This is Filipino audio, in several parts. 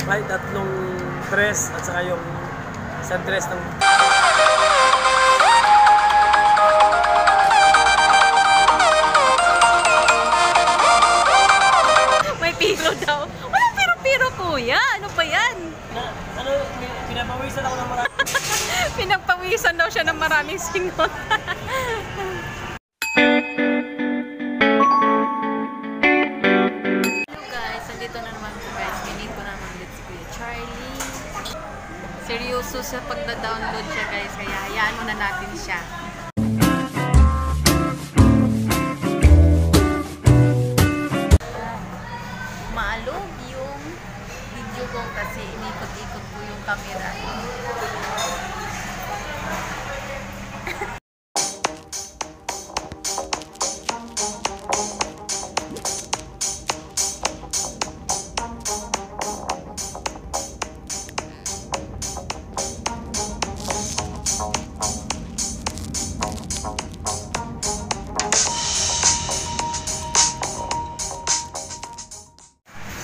May tatlong dress at saka yung isang dress ng... May piro daw. Walang piro-piro, kuya. Ano pa yan? Pinapawisan ako ng marami. Pinagpawisan daw siya ng maraming singot. Hello guys, nandito na naman po guys. Pinit ko naman ulit si Kuya Charlie. Seryoso sa pagda-download siya guys, kaya hayaan muna natin siya. Maalog yung video ko kasi inikot-ikot ko yung camera.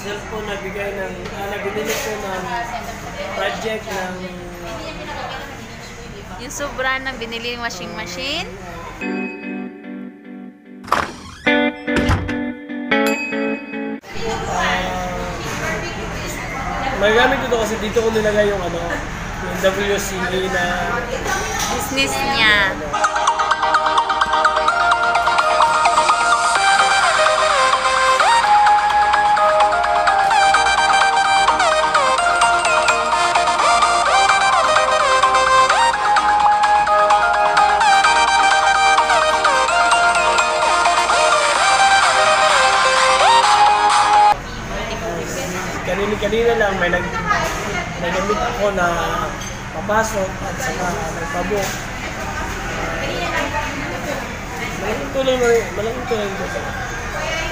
Cellphone na bigay ng, nabinili ko ng project ng... Yung sobra ng binili yung washing machine. Magamit ko to kasi dito ko nilagay yung ano, yung WCA na... Business niya. Kanina lang may nag-meet ako na papasok at saka nagpabook. Malaking tulong dito.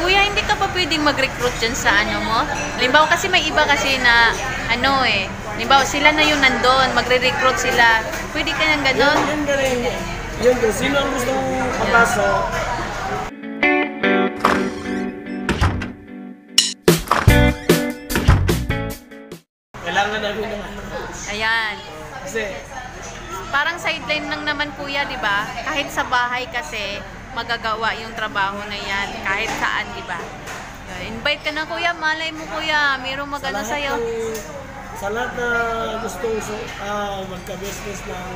Kuya, hindi ka pa pwedeng mag-recruit dyan sa ano mo? Halimbawa kasi may iba kasi na ano eh. Halimbawa sila na yung nandun, magre-recruit sila. Pwede ka nang ganon? Yun ka rin. Yun kung sino ang gustong papasok. Kailangan namin ng ano. Ayan. Kasi Parang sideline lang naman kuya, di ba? Kahit sa bahay kasi magagawa yung trabaho na yan. Kahit saan, di ba? Invite ka na kuya, malay mo kuya. Mayroong magano sa'yo. Sa lahat na gustong magka-business ng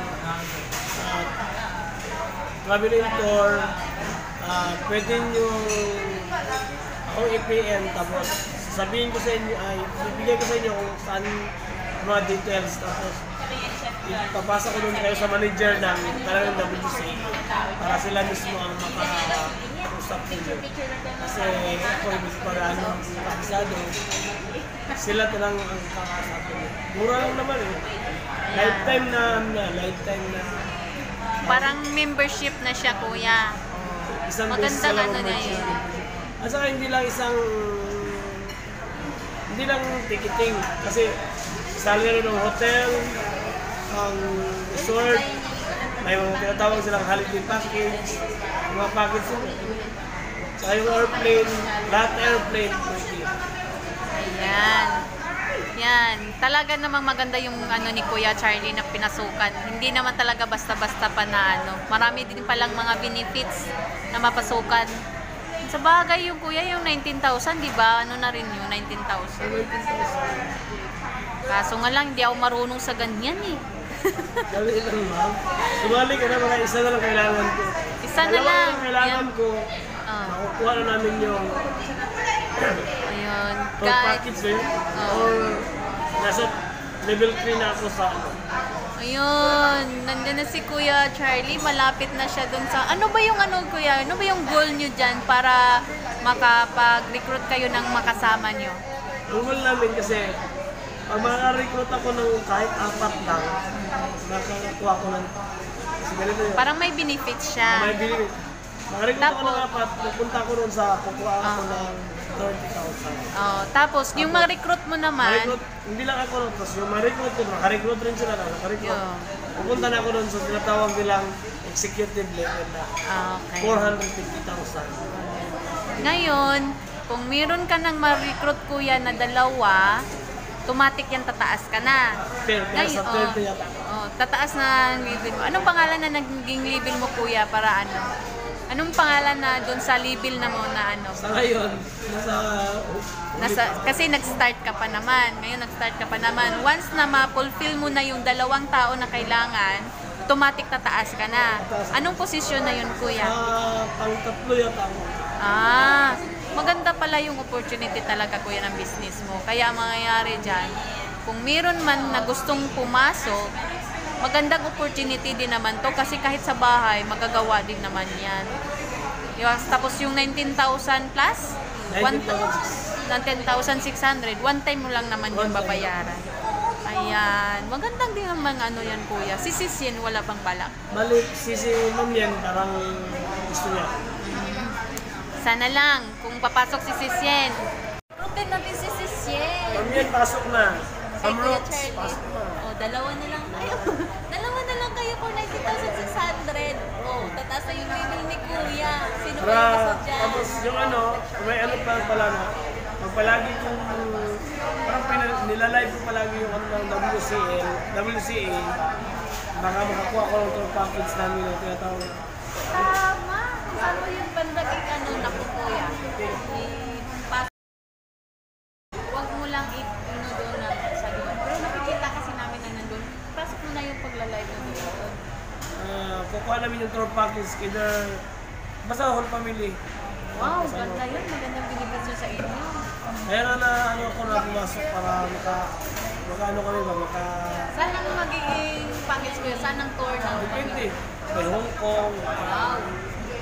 traveling tour, pwede nyo akong i-PM tapos sabihin ko sa inyo, ibigay ko sa inyo kung saan mga details tapos ipapasa ko doon kayo sa manager ng talagang WC para sila mismo ang makausap ninyo. Kasi ako ibig para anong kapisado, sila talang ang kakausap ninyo. Mura lang naman eh. Lifetime na. Parang membership na siya kuya. Isang Magandang ano na yun. At saka hindi lang ticketing kasi salary ng hotel, ang resort, may mga tinatawag silang holiday package, mga package yun. Saka yung airplane, lahat airplane. Ayan. Yan. Talaga namang maganda yung ano ni Kuya Charlie na pinasukan. Hindi naman talaga basta-basta pa na ano. Marami din palang mga benefits na mapasukan. Sa bagay yung kuya, yung 19,000, di ba? Ano na rin yung 19,000? Kaso nga lang, hindi ako marunong sa ganyan eh. Dali lang ma'am. Sumali ka na, mga isa na lang kailangan ko. Isa na lang. Kailangan ko, makukuha na namin yung ayun. tour package ba yun? Or nasa level 3 na ako sa ano. Ayun, nandiyan na si Kuya Charlie, malapit na siya dun sa... Ano ba yung ano kuya? Ano ba yung goal nyo dyan para makapag-recruit kayo ng makasama nyo? Goal namin kasi pag maka-recruit ako ng kahit 4 lang, makakuha ko ng... Parang may benefits siya. May benefit. Maka-recruit ako ng 4, pupunta ko nun sa kukuha ako ng 30,000. Oh, tapos yung ma-recruit mo naman, hindi lang ako, tapos yung ma-recruit ko, maka-recruit rin sila na, naka-recruit. Pupunta na ako doon sa tinatawag bilang executive level na okay. 450,000. Ngayon, kung meron ka nang ma-recruit kuya na 2, automatic yan tataas ka na. Pero sa 20 yata. Tataas na ang level mo. Anong pangalan na naging level mo kuya para ano? Anong pangalan na doon sa level na mo na ano? Sa ngayon, Kasi nag-start ka pa naman. Ngayon nag-start ka pa naman. Once na ma-fulfill mo na yung 2 tao na kailangan, automatic tataas ka na. Anong posisyon na yun kuya? Pang-3 yata ako. Maganda pala yung opportunity talaga kuya ng business mo. Kaya ang mangyayari dyan, kung meron man na gustong pumasok, magandang opportunity din naman to kasi kahit sa bahay, magagawa din naman yan. Tapos yung 19,000 plus, 10,600, one time mo lang naman yung babayaran. Ayan, magandang din naman ano yan kuya. Si Sis yan, wala pang balak. Balik, si Ma'am yan, parang gusto niya. Sana lang, kung papasok si Sis yan. Routine natin si Sis yan. Ma'am yan, pasok na. Kuya Rocks, Charlie. pasok na. Dalawa na lang kayo. Dalawa na lang kayo for 19,600. Tataas na yung level ni Kuya. Sino ba yung kasadya? Tapos yung ano, may ano pa pala na, pag palagi kong, parang nilalive ko palagi yung ano ng WCA, baka makakuha ko ng tour package namin yung tinatawag. Tama. Saan mo yung bandaging ano, naku Kuya? Huwag mo lang i-ano doon na sa doon. Pero nakikita kasi namin na nandun. Pasok mo na yung pagla-live na doon. Kukuha namin yung tour package, either, basta whole family. Wow, ganda yun. Magandang binibigay sa inyo. Kaya na ano ako na pumasok para ano kami ba, Saan ang magiging package ko yun? Saan ang tour ng depende. May Hong Kong. Wow.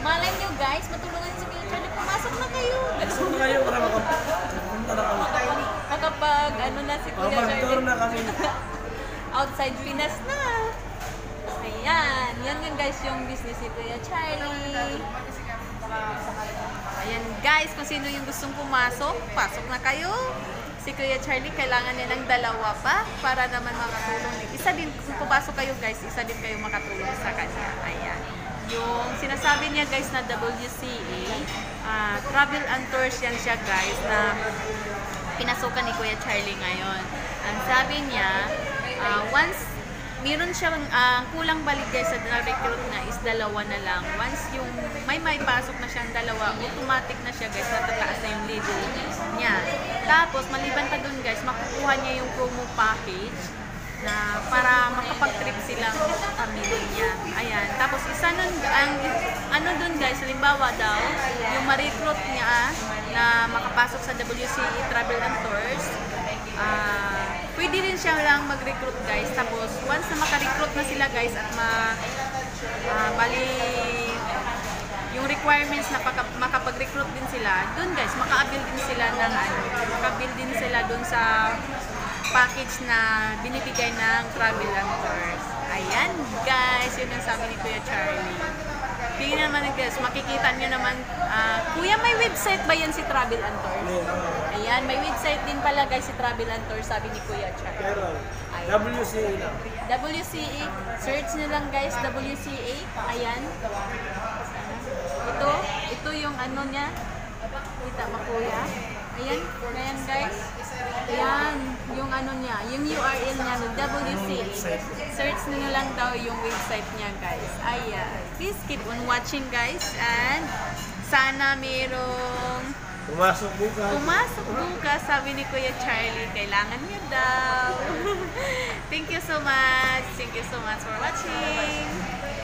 Malay nyo guys, matulungan si Kuya Charlie. Pumasok na kayo. Gusto na kayo para makapunta na kami. Kapag ano na si Kuya Mag-tour Charlie. na kami. Outside Pinas na. Ayan. Yan nga guys yung business ni Kuya Charlie. Ayan guys, kung sino yung gustong pumasok, pasok na kayo. Si Kuya Charlie, kailangan niya ng 2 pa para naman makatulong. Isa din, kung pupasok kayo guys, isa din kayo makatulong sa kanya. Ayan. Yung sinasabi niya guys na WCA, travel and tours yan siya guys na pinasukan ni Kuya Charlie ngayon. Ang sabi niya, once meron siyang kulang balik guys sa na-recruit na is 2 na lang. Once yung may pasok na siyang 2, automatic na siya guys, natataas na yung level niya. Tapos maliban pa dun guys, makukuha niya yung promo package na para makapag-trip silang family niya. Ayan. Tapos isa nun, ano dun guys, halimbawa daw, yung ma-recruit niya na makapasok sa WCE Travel and Tours, pwede rin siya lang mag-recruit guys. Tapos once na maka-recruit na sila guys at bali yung requirements na makapag-recruit din sila, dun guys, maka-avail din sila ng maka-avail din sila dun sa package na binibigay ng Travel and Tours. Ayan guys, yun ang sabi ni Kuya Charlie. Tingnan naman guys, makikita nyo naman, Kuya, may website ba yan si Travel and Tours? Ayan, may website din pala guys si Travel and Tours, sabi ni Kuya Charlie. Pero, WCA lang. WCA, search nyo lang guys, WCA. Ayan. Ito yung ano niya. Kita mo Kuya. Ayan, ayan guys. Ayan, yung ano niya, yung URL niya, WCA. Search nyo lang daw yung website niya guys. Ayan. Please keep on watching guys and sana merong Pumasok bukas, sabi ni Kuya Charlie, kailangan niya daw. Thank you so much for watching.